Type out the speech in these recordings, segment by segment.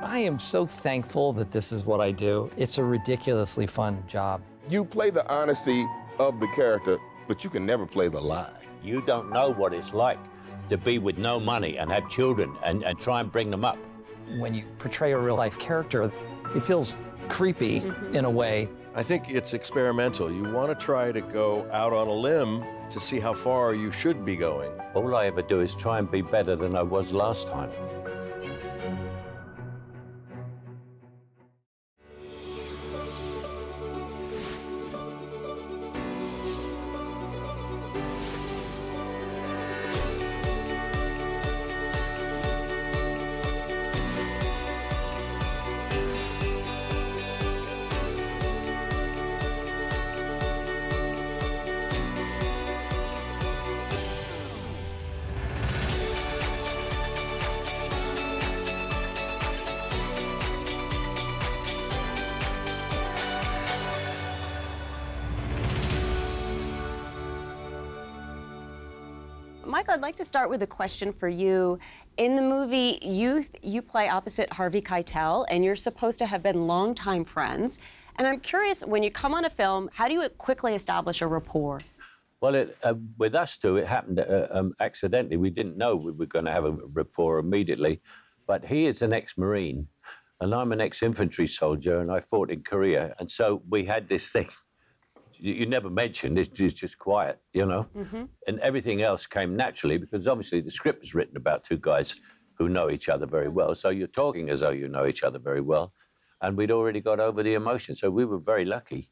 I am so thankful that this is what I do. It's a ridiculously fun job. You play the honesty of the character, but you can never play the lie. You don't know what it's like to be with no money and have children and try and bring them up. When you portray a real-life character, it feels creepy in a way. I think it's experimental. You want to try to go out on a limb to see how far you should be going. All I ever do is try and be better than I was last time. Michael, I'd like to start with a question for you. In the movie Youth, you play opposite Harvey Keitel, and you're supposed to have been longtime friends. And I'm curious, when you come on a film, how do you quickly establish a rapport? Well, with us two, it happened accidentally. We didn't know we were going to have a rapport immediately. But he is an ex-Marine, and I'm an ex-infantry soldier, and I fought in Korea. And so we had this thing. You never mentioned, it's just quiet, you know? And everything else came naturally because obviously the script is written about two guys who know each other very well. So you're talking as though you know each other very well. And we'd already got over the emotion, so we were very lucky.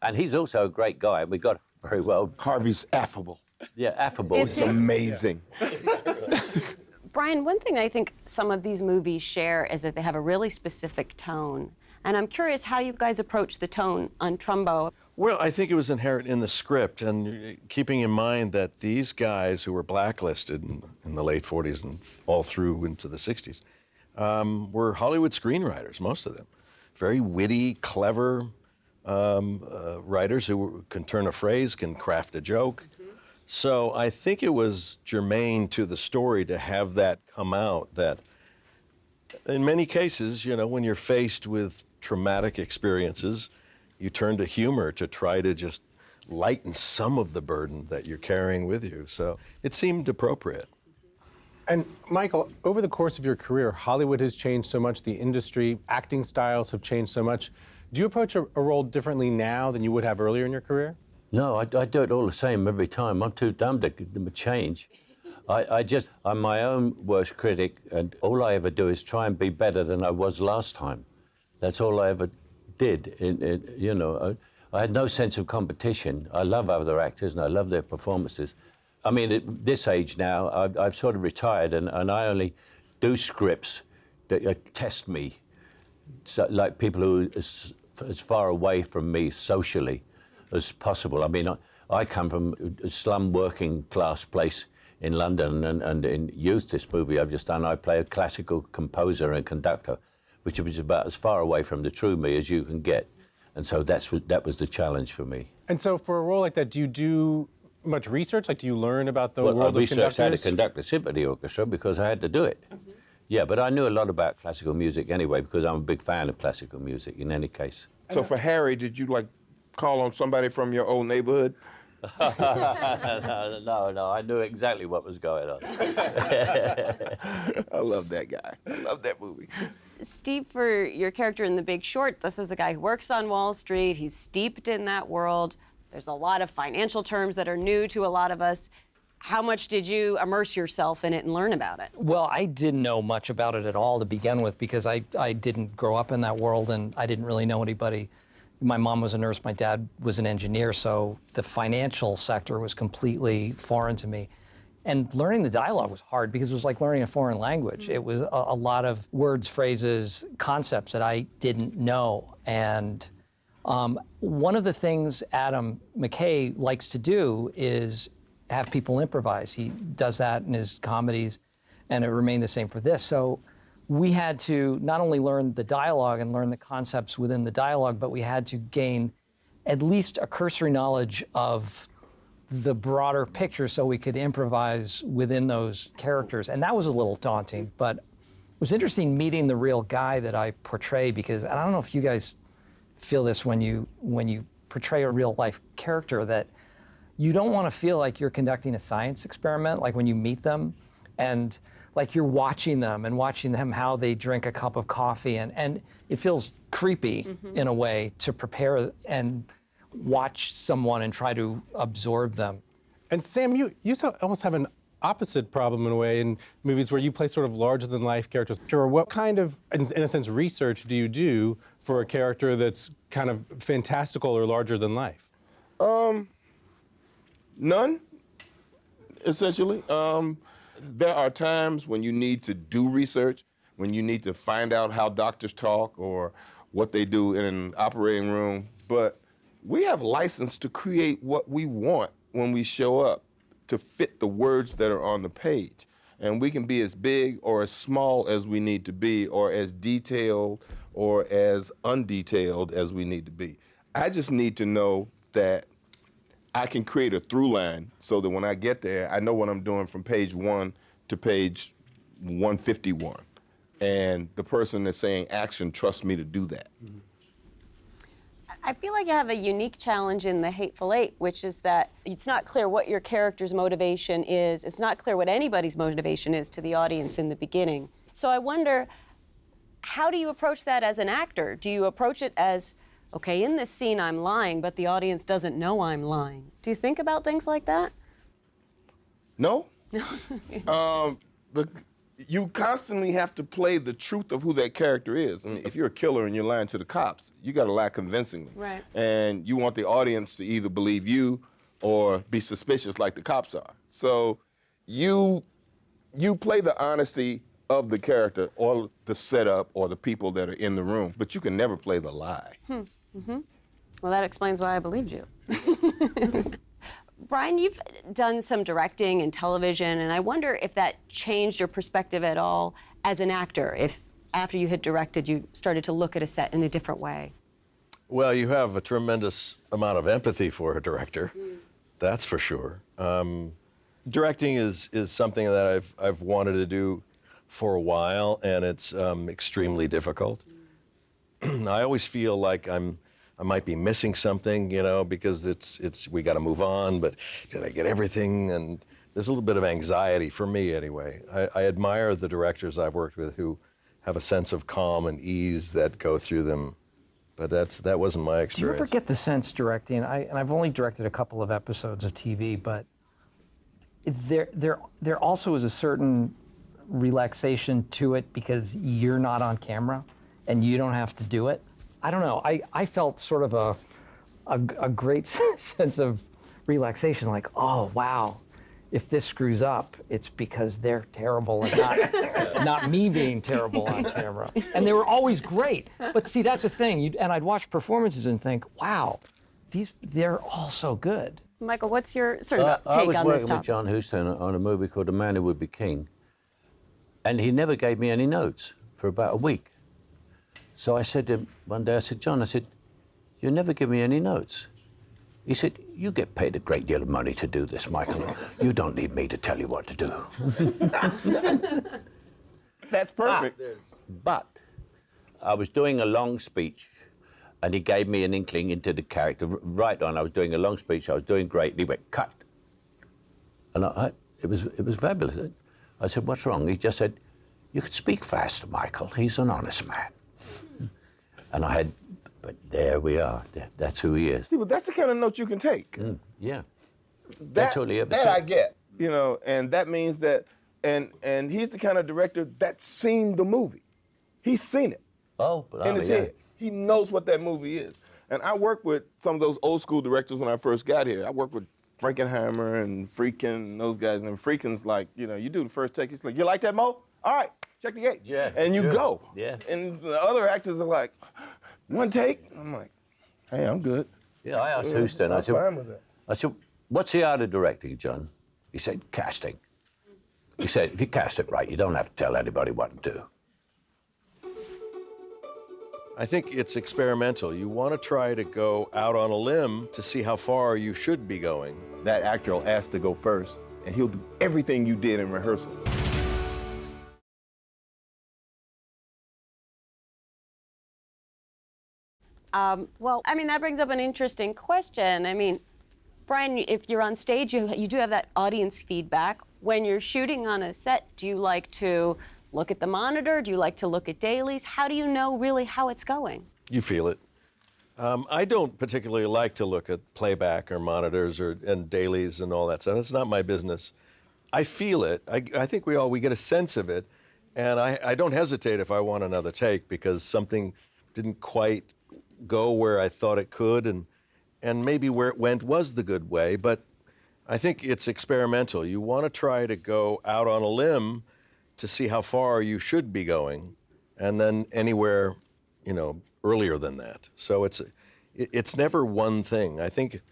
And he's also a great guy, and we got very well. Harvey's affable. Yeah, affable. It's amazing. Brian, one thing I think some of these movies share is that they have a really specific tone. And I'm curious how you guys approach the tone on Trumbo. Well, I think it was inherent in the script, and keeping in mind that these guys who were blacklisted in the late 40s and all through into the 60s were Hollywood screenwriters, most of them. Very witty, clever writers who can turn a phrase, can craft a joke. So I think it was germane to the story to have that come out, that in many cases, you know, when you're faced with traumatic experiences, you turn to humor to try to just lighten some of the burden that you're carrying with you. So it seemed appropriate. And Michael, over the course of your career, Hollywood has changed so much, the industry, acting styles have changed so much. Do you approach a role differently now than you would have earlier in your career? No, I do it all the same every time. I'm too dumb to change. I'm my own worst critic, and all I ever do is try and be better than I was last time. That's all I ever did. You know, I had no sense of competition. I love other actors and I love their performances. I mean, at this age now, I've sort of retired, and I only do scripts that test me, so, like people who are as far away from me socially as possible. I mean, I come from a slum working class place in London, and in Youth, this movie I've just done, I play a classical composer and conductor, which is about as far away from the true me as you can get. And so that was the challenge for me. And so for a role like that, do you do much research? Like, do you learn about the world of conductors? I researched how to conduct a symphony orchestra because I had to do it. Yeah, but I knew a lot about classical music anyway because I'm a big fan of classical music in any case. So for Harry, did you like call on somebody from your old neighborhood? No, I knew exactly what was going on. I love that guy. I love that movie. Steve, for your character in The Big Short, this is a guy who works on Wall Street. He's steeped in that world. There's a lot of financial terms that are new to a lot of us. How much did you immerse yourself in it and learn about it? Well, I didn't know much about it at all to begin with because I didn't grow up in that world and I didn't really know anybody. My mom was a nurse, my dad was an engineer, so the financial sector was completely foreign to me. And learning the dialogue was hard because it was like learning a foreign language. It was a lot of words, phrases, concepts that I didn't know. And one of the things Adam McKay likes to do is have people improvise. He does that in his comedies, and it remained the same for this. So we had to not only learn the dialogue and learn the concepts within the dialogue, but we had to gain at least a cursory knowledge of the broader picture so we could improvise within those characters. And that was a little daunting, but was interesting meeting the real guy that I portray because, and I don't know if you guys feel this when you portray a real life character, that you don't want to feel like you're conducting a science experiment, like when you meet them, and like you're watching them how they drink a cup of coffee, and it feels creepy in a way to prepare and watch someone and try to absorb them. And Sam, you almost have an opposite problem in a way in movies where you play sort of larger than life characters. Sure, what kind of, in a sense, research do you do for a character that's kind of fantastical or larger than life? None, essentially. There are times when you need to do research, when you need to find out how doctors talk or what they do in an operating room, but we have license to create what we want when we show up to fit the words that are on the page. And we can be as big or as small as we need to be, or as detailed or as undetailed as we need to be. I just need to know that I can create a through line so that when I get there, I know what I'm doing from page 1 to page 151. And the person that's saying action trusts me to do that. I feel like you have a unique challenge in The Hateful Eight, which is that it's not clear what your character's motivation is. It's not clear what anybody's motivation is to the audience in the beginning. So I wonder, how do you approach that as an actor? Do you approach it as, okay, in this scene I'm lying, but the audience doesn't know I'm lying? Do you think about things like that? No. You constantly have to play the truth of who that character is. I mean, if you're a killer and you're lying to the cops, you got to lie convincingly. Right. And you want the audience to either believe you or be suspicious like the cops are. So you play the honesty of the character or the setup or the people that are in the room, but you can never play the lie. Well, that explains why I believed you. Brian, you've done some directing and television, and I wonder if that changed your perspective at all as an actor, if after you had directed, you started to look at a set in a different way. Well, you have a tremendous amount of empathy for a director, that's for sure. Directing is something that I've wanted to do for a while, and it's extremely difficult. I always feel like I might be missing something, you know, because we got to move on, but did I get everything? And there's a little bit of anxiety for me anyway. I admire the directors I've worked with who have a sense of calm and ease that go through them, but that wasn't my experience. Do you ever get the sense directing, and I've only directed a couple of episodes of TV, but there also is a certain relaxation to it because you're not on camera and you don't have to do it? I don't know. I felt sort of a great sense of relaxation, like, oh, wow, if this screws up, it's because they're terrible and not me being terrible on camera. And they were always great. But see, that's the thing. And I'd watch performances and think, wow, they're all so good. Michael, what's your sort of take on this I was working topic? with John Huston on a movie called The Man Who Would Be King, and he never gave me any notes for about a week. So I said to him one day, I said, John, you never give me any notes. He said, you get paid a great deal of money to do this, Michael. You don't need me to tell you what to do. That's perfect. But I was doing a long speech, and he gave me an inkling into the character. Right on, I was doing a long speech, I was doing great, and he went, cut. And it was fabulous. I said, what's wrong? He just said, you could speak faster, Michael. He's an honest man. And but there we are. That's who he is. See, but that's the kind of note you can take. Yeah. That's all he ever that said. I get, you know, and that means that, and he's the kind of director that's seen the movie. He's seen it in his head. He knows what that movie is. And I worked with some of those old school directors when I first got here. I worked with Frankenheimer and Friedkin and those guys. And Friedkin's like, you know, you do the first take, he's like, you like that, Mo? All right, check the gate. Yeah. And you go. Yeah. And the other actors are like, one take? I'm like, hey, I'm good. Yeah, I asked Houston, I'm fine with that. I said, what's the art of directing, John? He said, casting. He said, if you cast it right, you don't have to tell anybody what to do. I think it's experimental. You want to try to go out on a limb to see how far you should be going. That actor will ask to go first, and he'll do everything you did in rehearsal. Well, I mean, that brings up an interesting question. I mean, Brian, if you're on stage, you do have that audience feedback. When you're shooting on a set, do you like to look at the monitor? Do you like to look at dailies? How do you know really how it's going? You feel it. I don't particularly like to look at playback or monitors and dailies and all that stuff. That's not my business. I feel it. I think we get a sense of it, and I don't hesitate if I want another take because something didn't quite go where I thought it could, and maybe where it went was the good way. But I think it's experimental. You want to try to go out on a limb to see how far you should be going, and then anywhere, earlier than that. So it's never one thing. I think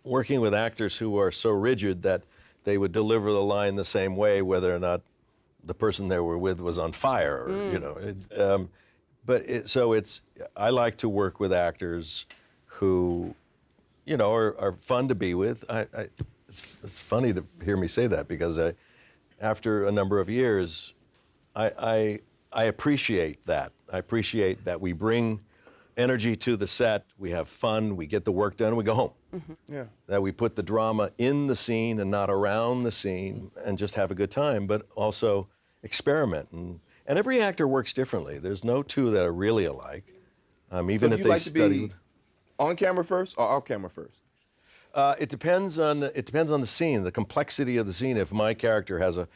working with actors who are so rigid that they would deliver the line the same way, whether or not the person they were with was on fire, I like to work with actors who, are fun to be with. It's funny to hear me say that because after a number of years, I appreciate that. I appreciate that we bring energy to the set, we have fun, we get the work done, we go home. Mm-hmm. Yeah. That we put the drama in the scene and not around the scene and just have a good time, but also experiment. And every actor works differently. There's no two that are really alike, even if you they like to study. be on camera first or off camera first? It depends on the scene, the complexity of the scene. If my character has a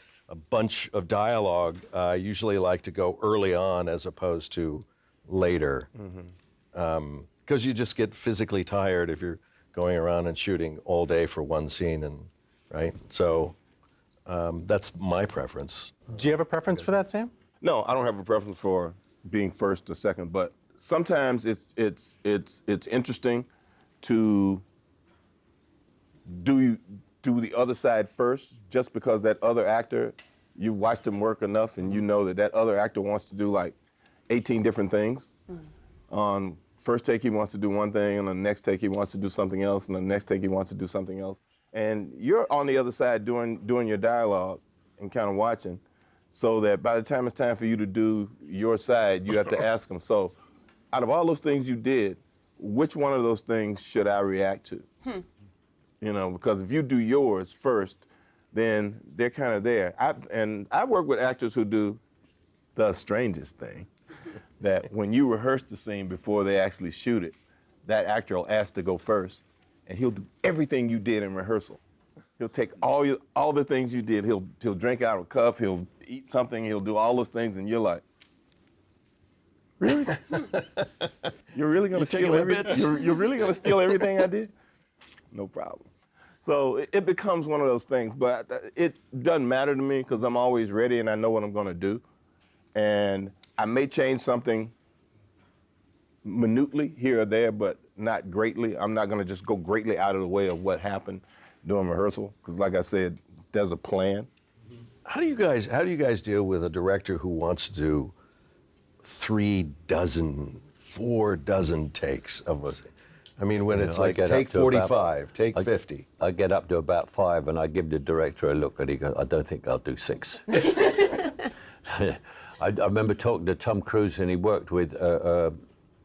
bunch of dialogue, I usually like to go early on as opposed to later. Because you just get physically tired if you're going around and shooting all day for one scene, right? So that's my preference. Do you have a preference for that, Sam? No, I don't have a preference for being first or second, but sometimes it's interesting to do the other side first, just because that other actor, you've watched him work enough and you know that other actor wants to do like 18 different things. On first take, he wants to do one thing, and on the next take, he wants to do something else, and the next take, he wants to do something else. And you're on the other side doing your dialogue and kind of watching, so that by the time it's time for you to do your side, you have to ask them, so out of all those things you did, which one of those things should I react to? Because if you do yours first, then they're kind of there. I work with actors who do the strangest thing, that when you rehearse the scene before they actually shoot it, that actor will ask to go first, and he'll do everything you did in rehearsal. He'll take all the things you did. He'll drink out of a cup. He'll eat something. He'll do all those things, and you're like, really? You're really gonna steal everything? You're really gonna steal everything I did? No problem. So it becomes one of those things, but it doesn't matter to me because I'm always ready and I know what I'm gonna do. And I may change something minutely here or there, but not greatly. I'm not gonna just go greatly out of the way of what happened during rehearsal, because like I said, there's a plan. How do you guys deal with a director who wants to do 4 dozen takes of a? I mean, when it's like take 45, take 50. I get up to about 5 and I give the director a look and he goes, I don't think I'll do 6. I remember talking to Tom Cruise and he worked with,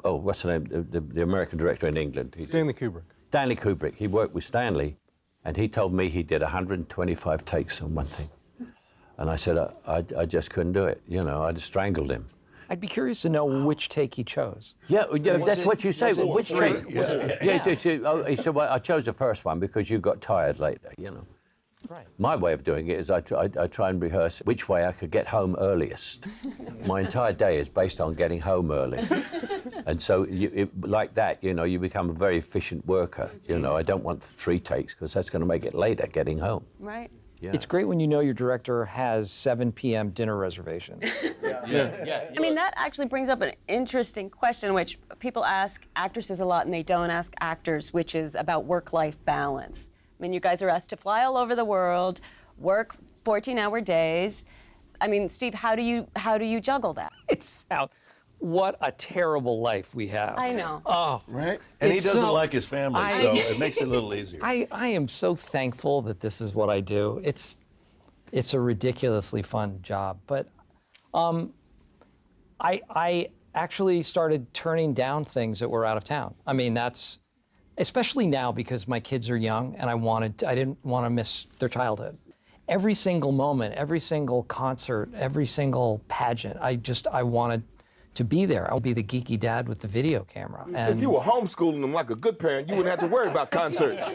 what's the name, the American director in England. Stanley Kubrick. Stanley Kubrick. He worked with Stanley and he told me he did 125 takes on one thing. And I said, I just couldn't do it. I just strangled him. I'd be curious to know which take he chose. Yeah, that's what you say. Which take? Yeah. He said, well, I chose the first one because you got tired later, Right. My way of doing it is I try and rehearse which way I could get home earliest. My entire day is based on getting home early. And so like that, you become a very efficient worker. I don't want 3 takes because that's going to make it later getting home. Right. Yeah. It's great when you know your director has 7 p.m. dinner reservations. I mean, that actually brings up an interesting question, which people ask actresses a lot and they don't ask actors, which is about work-life balance. I mean, you guys are asked to fly all over the world, work 14-hour days. I mean, Steve, how do you juggle that? What a terrible life we have. I know. Oh, Right? And he doesn't like his family, so it makes it a little easier. I am so thankful that this is what I do. It's a ridiculously fun job, but I actually started turning down things that were out of town. I mean, that's, especially now because my kids are young and I didn't want to miss their childhood. Every single moment, every single concert, every single pageant, I wanted to be there. I'll be the geeky dad with the video camera. If you were homeschooling them like a good parent, you wouldn't have to worry about concerts,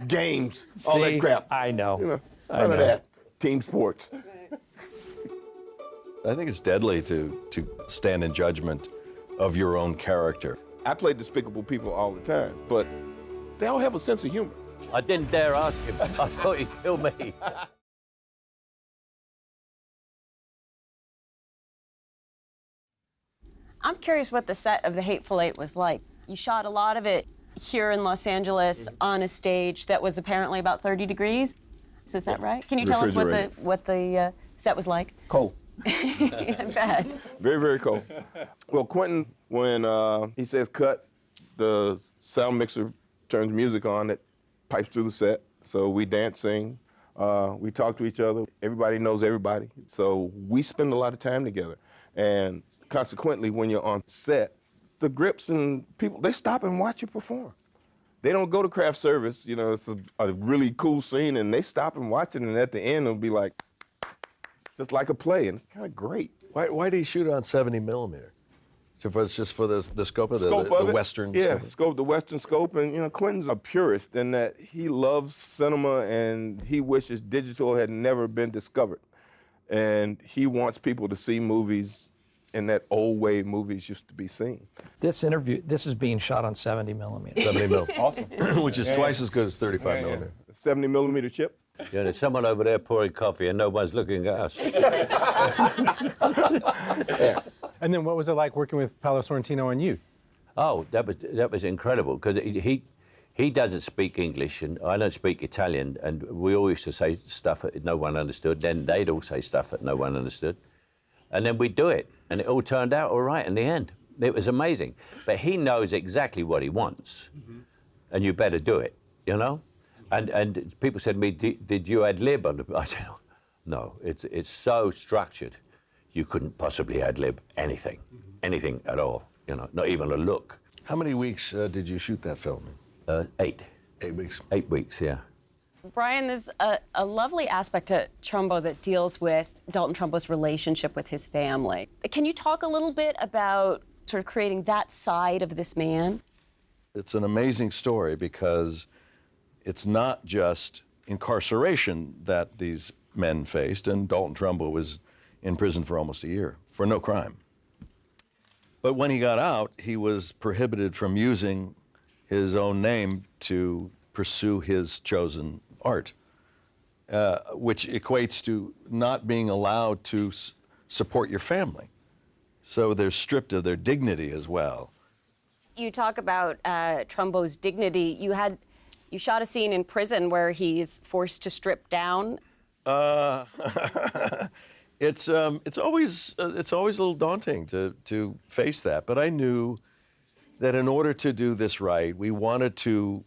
games, all that crap. I know. You know, none of that. Team sports. I think it's deadly to stand in judgment of your own character. I play despicable people all the time, but they all have a sense of humor. I didn't dare ask him. I thought he'd kill me. I'm curious what the set of The Hateful Eight was like. You shot a lot of it here in Los Angeles on a stage that was apparently about 30 degrees. So is that right? Can you tell us what the set was like? Cold. I bet. Very, very cold. Well, Quentin, when he says cut, the sound mixer turns music on that pipes through the set. So we dance, sing, we talk to each other. Everybody knows everybody. So we spend a lot of time together. And consequently, when you're on set, the grips and people, they stop and watch you perform. They don't go to craft service, you know, it's a really cool scene, and they stop and watch it, and at the end, it'll be like, just like a play, and it's kind of great. Why did he shoot it on 70 millimeter? So it's just for the scope of the Western Yeah, scope? the Western scope. And, you know, Quentin's a purist in that he loves cinema and he wishes digital had never been discovered. And he wants people to see movies in that old way movies used to be seen. This is being shot on 70 millimeter. 70 mil. Awesome. Which is twice as good as 35 millimeter. 70 millimeter chip. Yeah, there's someone over there pouring coffee and no one's looking at us. And then what was it like working with Paolo Sorrentino and you? Oh, that was incredible, because he doesn't speak English and I don't speak Italian, and we all used to say stuff that no one understood. Then they'd all say stuff that no one understood. And then we'd do it, and it all turned out all right in the end. It was amazing. But he knows exactly what he wants, and you better do it, you know? And people said to me, did you ad-lib on the... I said, no, it's so structured, you couldn't possibly ad-lib anything, anything at all, you know, not even a look. How many weeks did you shoot that film in? 8. 8 weeks. 8 weeks, yeah. Brian, there's a lovely aspect to Trumbo that deals with Dalton Trumbo's relationship with his family. Can you talk a little bit about sort of creating that side of this man? It's an amazing story because it's not just incarceration that these men faced, and Dalton Trumbo was in prison for almost a year for no crime. But when he got out, he was prohibited from using his own name to pursue his chosen art, which equates to not being allowed to support your family. So they're stripped of their dignity as well. You talk about Trumbo's dignity. You shot a scene in prison where he's forced to strip down. It's always a little daunting to face that, but I knew that in order to do this right, we wanted to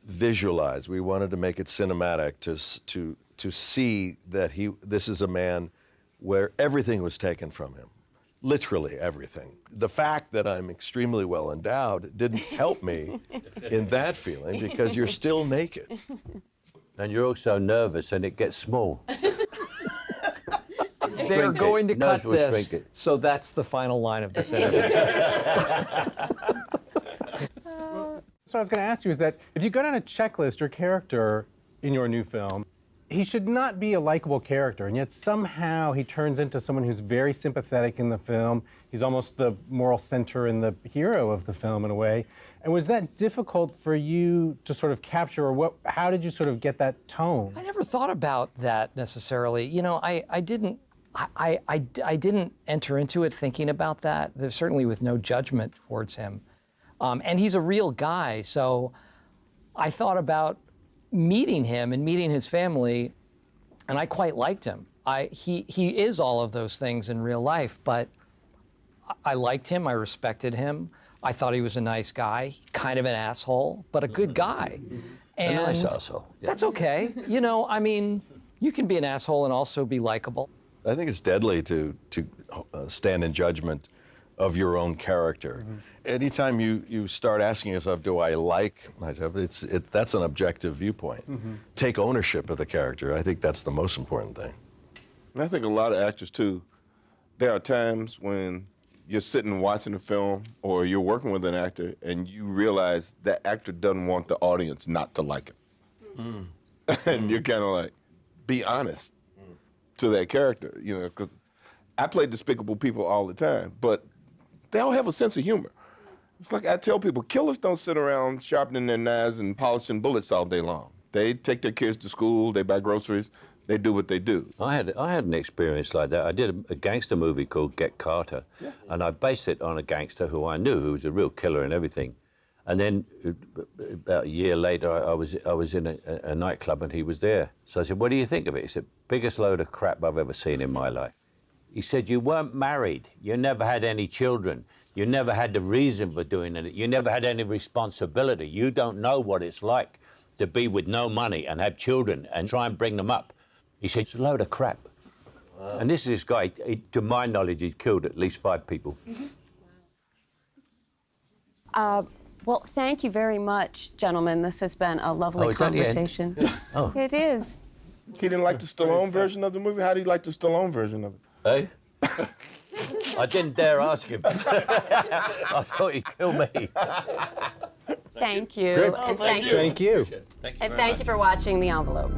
visualize, we wanted to make it cinematic, to see that this is a man where everything was taken from him, literally everything. The fact that I'm extremely well endowed didn't help me in that feeling because you're still naked. And you're also nervous and it gets small. They're going to cut Nerves will this, shrink it. so that's the final line of this interview. So what I was going to ask you is that if you go down a checklist, your character in your new film, he should not be a likable character, and yet somehow he turns into someone who's very sympathetic in the film. He's almost the moral center and the hero of the film in a way. And was that difficult for you to sort of capture, or how did you sort of get that tone? I never thought about that necessarily. You know, I didn't enter into it thinking about that. There's certainly with no judgment towards him. And he's a real guy, so I thought about meeting him and meeting his family, and I quite liked him. He is all of those things in real life, but I liked him, I respected him. I thought he was a nice guy, kind of an asshole, but a good guy. And A nice asshole. Yeah. That's okay. You know, I mean, you can be an asshole and also be likable. I think it's deadly to stand in judgment of your own character. Anytime you start asking yourself, do I like myself, that's an objective viewpoint. Take ownership of the character. I think that's the most important thing. And I think a lot of actors, too, there are times when you're sitting watching a film or you're working with an actor and you realize that actor doesn't want the audience not to like him. And you're kind of like, be honest to that character, you know, because I play despicable people all the time, but they all have a sense of humor. It's like I tell people, killers don't sit around sharpening their knives and polishing bullets all day long. They take their kids to school, they buy groceries, they do what they do. I had an experience like that. I did a gangster movie called Get Carter, and I based it on a gangster who I knew, who was a real killer and everything. And then about a year later, I was in a nightclub and he was there. So I said, what do you think of it? He said, biggest load of crap I've ever seen in my life. He said, you weren't married. You never had any children. You never had the reason for doing it. You never had any responsibility. You don't know what it's like to be with no money and have children and try and bring them up. He said, it's a load of crap. Wow. And this is this guy, to my knowledge, he's killed at least 5 people. Well, thank you very much, gentlemen. This has been a lovely conversation. Oh. It is. He didn't like the Stallone version of the movie? How do you like the Stallone version of it? Hey? I didn't dare ask him. I thought he'd kill me. Thank you. Great. And thank you. Thank you. And thank you for watching The Envelope.